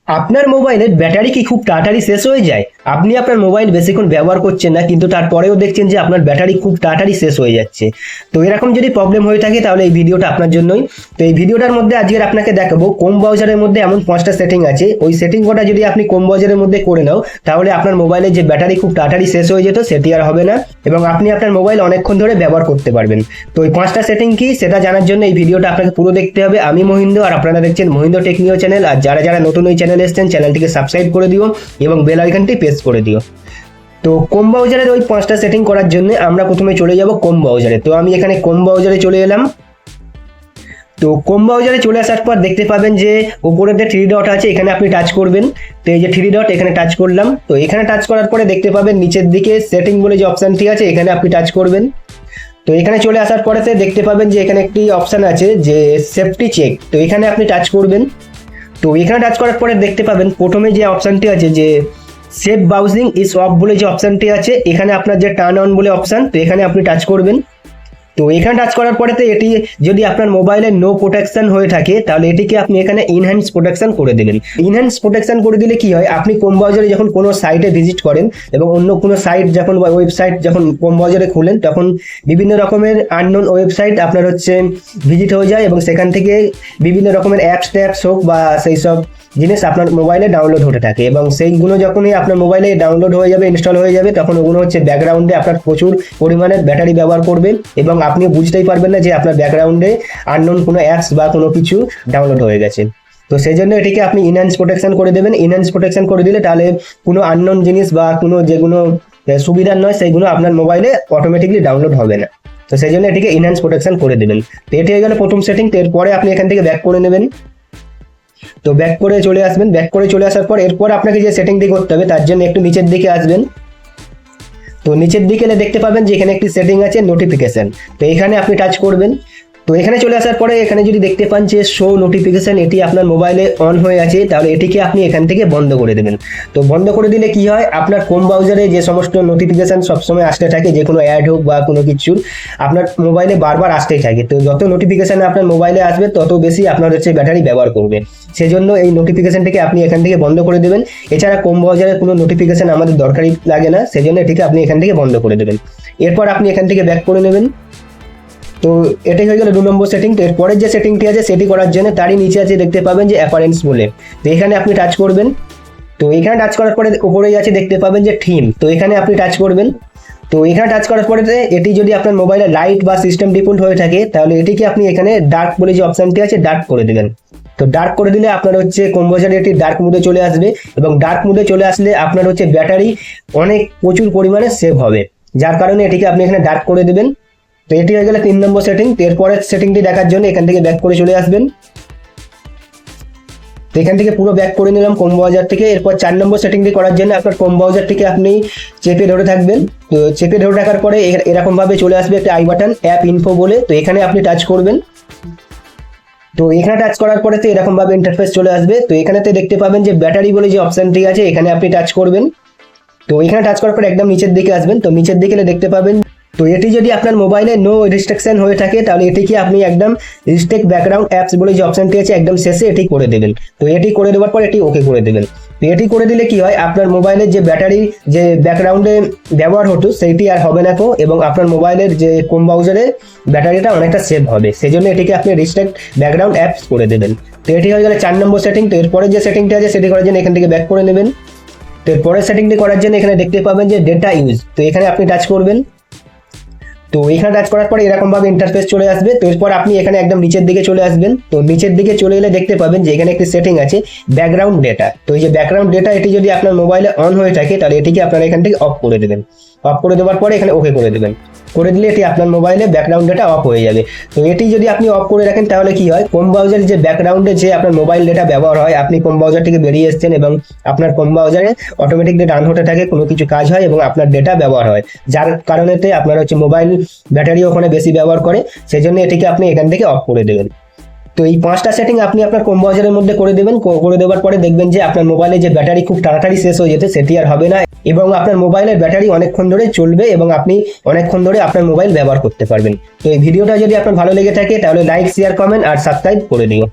আপনার মোবাইলের ব্যাটারি কি খুব তাড়াতাড়ি শেষ হয়ে যায়? আপনি আপনার মোবাইল বেশিক্ষণ ব্যবহার করছেন না, কিন্তু তারপরেও দেখছেন যে আপনার ব্যাটারি খুব তাড়াতাড়ি শেষ হয়ে যাচ্ছে। তো এরকম যদি প্রবলেম হয়ে থাকে তাহলে এই ভিডিওটা আপনার জন্যই। তো এই ভিডিওটার মধ্যে আজকের আপনাকে দেখাবো ক্রোম ব্রাউজারের মধ্যে এমন 5টা সেটিং আছে, ওই সেটিং কটা যদি আপনি ক্রোম ব্রাউজারের মধ্যে করে নাও তাহলে আপনার মোবাইলের যে ব্যাটারি খুব তাড়াতাড়ি শেষ হয়ে যেত সেটি আর হবে না, এবং আপনি আপনার মোবাইল অনেকক্ষণ ধরে ব্যবহার করতে পারবেন। তো এই 5টা সেটিং কি সেটা জানার জন্য এই ভিডিওটা আপনাকে পুরো দেখতে হবে। আমি মহিন্দ্র, আর আপনারা দেখছেন মহিন্দ্র টেকনিও চ্যানেল। আর যারা যারা নতুন এই চ্যানেলে এসেছেন চ্যানেলটিকে সাবস্ক্রাইব করে দিও এবং বেল আইকনটি প্রেস করে দিও। তো ক্রোম ব্রাউজারের ওই 5টা সেটিং করার জন্য আমরা প্রথমে চলে যাব ক্রোম ব্রাউজারে। তো আমি এখানে ক্রোম ব্রাউজারে চলে এলাম। তো ক্রোম ব্রাউজারে চলে আসার পর দেখতে পাবেন যে উপরে যে থ্রি ডট আছে এখানে আপনি টাচ করবেন। তো এই যে থ্রি ডট এখানে টাচ করলাম। তো এখানে টাচ করার পরে দেখতে পাবেন নিচের দিকে সেটিং বলে যে অপশানটি আছে এখানে আপনি টাচ করবেন। তো এখানে চলে আসার পরেতে দেখতে পাবেন যে এখানে একটি অপশান আছে যে সেফটি চেক, তো এখানে আপনি টাচ করবেন। তো এখানে টাচ করার পরে দেখতে পাবেন প্রথমে যে অপশানটি আছে যে সেফ ব্রাউজিং ইজ অফ বলে যে অপশানটি আছে এখানে আপনার যে টার্ন অন বলে অপশান, তো এখানে আপনি টাচ করবেন। তো এখানে টাচ করার পরে তো এটি যদি আপনার মোবাইলে নো প্রোটেকশন হয়ে থাকে তাহলে এটিকে আপনি এখানে ইনহ্যান্স প্রোটেকশন করে দেবেন। ইনহ্যান্স প্রোটেকশন করে দিলে কি হয়, আপনি ক্রোম ব্রাউজারে যখন কোনো সাইটে ভিজিট করেন এবং অন্য কোনো সাইট যখন ওয়েবসাইট যখন ক্রোম ব্রাউজারে খুলেন তখন বিভিন্ন রকমের আননোন ওয়েবসাইট আপনার ভিজিট হয়ে যায় এবং সেখান থেকে বিভিন্ন রকমের অ্যাপস হোক বা সেই সব জিনিস আপনার মোবাইলে ডাউনলোড হতে থাকে, এবং সেইগুলো যখনই আপনার মোবাইলে ডাউনলোড হয়ে যাবে, ইনস্টল হয়ে যাবে, তখন ওগুলো ব্যাকগ্রাউন্ডে আপনার প্রচুর পরিমাণে ব্যাটারি ব্যবহার করবে এবং আপনি বুঝতেই পারবেন না যে আপনার ব্যাকগ্রাউন্ডে আননোন কোনো অ্যাপস বা কোনো কিছু ডাউনলোড হয়ে গেছে। তো সেই জন্য এটিকে আপনি ইনহ্যান্স প্রোটেকশন করে দেবেন। ইনহ্যান্স প্রোটেকশন করে দিলে তাহলে কোনো আননোন জিনিস বা কোনো যেগুলো সুবিধার নয় সেইগুলো আপনার মোবাইলে অটোমেটিকলি ডাউনলোড হবে না। তো সেই জন্য এটিকে ইনহ্যান্স প্রোটেকশন করে দেবেন। তো এটি হয়ে গেল প্রথম সেটিং। তো এরপরে আপনি এখান থেকে ব্যাক করে নেবেন। তো ব্যাক করে চলে আসবেন। ব্যাক করে চলে আসার পর এরপর আপনাকে যে সেটিংটি করতে হবে তার জন্য একটু নিচের দিকে আসবেন। তো নিচের দিকে এলে দেখতে পাবেন যে এখানে একটি সেটিং আছে নোটিফিকেশন, তো এখানে আপনি টাচ করবেন। তো এখানে চলে আসার পরে এখানে যদি দেখতে পান যে শো নোটিফিকেশন এটি আপনার মোবাইলে অন হয়ে আছে তাহলে এটিকে আপনি এখান থেকে বন্ধ করে দেবেন। তো বন্ধ করে দিলে কি হয়, আপনার ক্রোম ব্রাউজারে যে সমস্ত নোটিফিকেশন সবসময় আসতে থাকে, যে কোনো অ্যাড হোক বা কোনো কিছু আপনার মোবাইলে বারবার আসতেই থাকে। তো যত নোটিফিকেশন আপনার মোবাইলে আসবে তত বেশি আপনার ব্যাটারি ব্যবহার করবে। সেজন্য এই নোটিফিকেশনটিকে আপনি এখান থেকে বন্ধ করে দেবেন। এছাড়া ক্রোম ব্রাউজারে কোনো নোটিফিকেশন আমাদের দরকারই লাগে না, সেজন্য এটিকে আপনি এখান থেকে বন্ধ করে দেবেন। এরপর আপনি এখান থেকে ব্যাক করে নেবেন। তো এটাই হয়ে গেল 2 নম্বর সেটিং। তো এরপরের যে সেটিংটি আছে সেটি করার জন্য তারই নিচে আছে দেখতে পাবেন যে অ্যাপারেন্স বলে, তো এখানে আপনি টাচ করবেন। তো এখানে টাচ করার পরে উপরেই আছে দেখতে পাবেন যে থিম, তো এখানে আপনি টাচ করবেন। তো এখানে টাচ করার পরে এটি যদি আপনার মোবাইলে লাইট বা সিস্টেম ডিফল্ট হয়ে থাকে তাহলে এটিকে আপনি এখানে ডার্ক বলে যে অপশনটি আছে ডার্ক করে দেবেন। তো ডার্ক করে দিলে আপনার ক্রোম ব্রাউজারে এটি ডার্ক মোডে চলে আসবে, এবং ডার্ক মোডে চলে আসলে আপনার ব্যাটারি প্রচুর পরিমাণে সেভ হবে, যার কারণে এটিকে আপনি এখানে ডার্ক করে দেবেন। তো এটি হয়ে গেল 3 নম্বর সেটিং। এরপরের সেটিংটি দেখার জন্য এখান থেকে ব্যাক করে চলে আসবেন। তো এখান থেকে পুরো ব্যাক করে নিলাম ক্রোম ব্রাউজার থেকে। এরপর 4 নম্বর সেটিংটি করার জন্য আপনার ক্রোম ব্রাউজারটিকে আপনি চেপে ধরে থাকবেন। তো চেপে ধরে থাকার পরে এরকম ভাবে চলে আসবে একটা আই বাটন অ্যাপ ইনফো বলে, তো এখানে আপনি টাচ করবেন। তো এখানে টাচ করার পরে তো এরকম ভাবে ইন্টারফেস চলে আসবে। তো এখানেতে দেখতে পাবেন যে ব্যাটারি বলে যে অপশনটি আছে এখানে আপনি টাচ করবেন। তো এখানে টাচ করার পর একদম নিচের দিকে আসবেন। তো নিচের দিকে দেখতে পাবেন, তো এটি যদি আপনার মোবাইলে নো রেস্ট্রিকশন হয়ে থাকে তাহলে এটিকে আপনি একদম রিস্ট্রিক্ট ব্যাকগ্রাউন্ড অ্যাপস বলে যে অপশনটি আছে একদম শেষে এটি করে দেবেন। তো এটি করে দেওয়ার পর এটি ওকে করে দেবেন। তো এটি করে দিলে কি হয়, আপনার মোবাইলের যে ব্যাটারি যে ব্যাকগ্রাউন্ডে ব্যবহার হতো সেইটি আর হবে না, এবং আপনার মোবাইলের যে ক্রোম ব্রাউজারে ব্যাটারিটা অনেকটা সেভ হবে। সেই জন্য এটিকে আপনি রিস্ট্রিক্ট ব্যাকগ্রাউন্ড অ্যাপস করে দেবেন। তো এটি হয়ে গেলে 4 নম্বর সেটিং। তো এরপরে যে সেটিংটি আছে সেটি করার জন্য এখান থেকে ব্যাক করে নেবেন। তো এরপরের সেটিংটি করার জন্য এখানে দেখতে পাবেন যে ডেটা ইউজ, তো এখানে আপনি টাচ করবেন। তো এখানে টাচ করার পরে এরকম ভাবে ইন্টারফেস চলে আসবে। তো এরপর আপনি এখানে একদম নিচের দিকে চলে আসবেন। তো নিচের দিকে চলে এলে দেখতে পাবেন যে এখানে একটি সেটিং আছে ব্যাকগ্রাউন্ড ডেটা, তো এই যে ব্যাকগ্রাউন্ড ডেটা এটি যদি আপনার মোবাইলে অন হয়ে থাকে তাহলে এটিকে আপনারা এখান থেকে অফ করে দেবেন। অফ করে দেওয়ার পরে এখানে ওকে করে দেবেন। করে দিলে এটি আপনার মোবাইলে ব্যাকগ্রাউন্ড ডেটা অফ হয়ে যাবে। তো এটি যদি আপনি অফ করে রাখেন তাহলে কি হয়, ক্রোম ব্রাউজারে যে ব্যাকগ্রাউন্ডে যে আপনার মোবাইল ডেটা ব্যবহার হয়, আপনি ক্রোম ব্রাউজার থেকে বেরিয়ে এসেছেন এবং আপনার ক্রোম ব্রাউজারে অটোমেটিকলি রান হতে থাকে, কোনো কিছু কাজ হয় এবং আপনার ডেটা ব্যবহার হয়, যার কারণেতে আপনার মোবাইল ব্যাটারি ওখানে বেশি ব্যবহার করে। সেই জন্য এটিকে আপনি এখান থেকে অফ করে দেবেন। তো এই 5টা সেটিং আপনি আপনার ক্রোম ব্রাউজারের মধ্যে করে দেবেন। করে দেওয়ার পরে দেখবেন যে আপনার মোবাইলে যে ব্যাটারি খুব তাড়াতাড়ি শেষ হয়ে যেতে সেটি আর হবে না, এবং আপনার মোবাইলের ব্যাটারি অনেকক্ষণ ধরে চলবে এবং আপনি অনেকক্ষণ ধরে আপনার মোবাইল ব্যবহার করতে পারবেন। তো এই ভিডিওটা যদি আপনার ভালো লেগে থাকে তাহলে লাইক, শেয়ার, কমেন্ট আর সাবস্ক্রাইব করে দিও।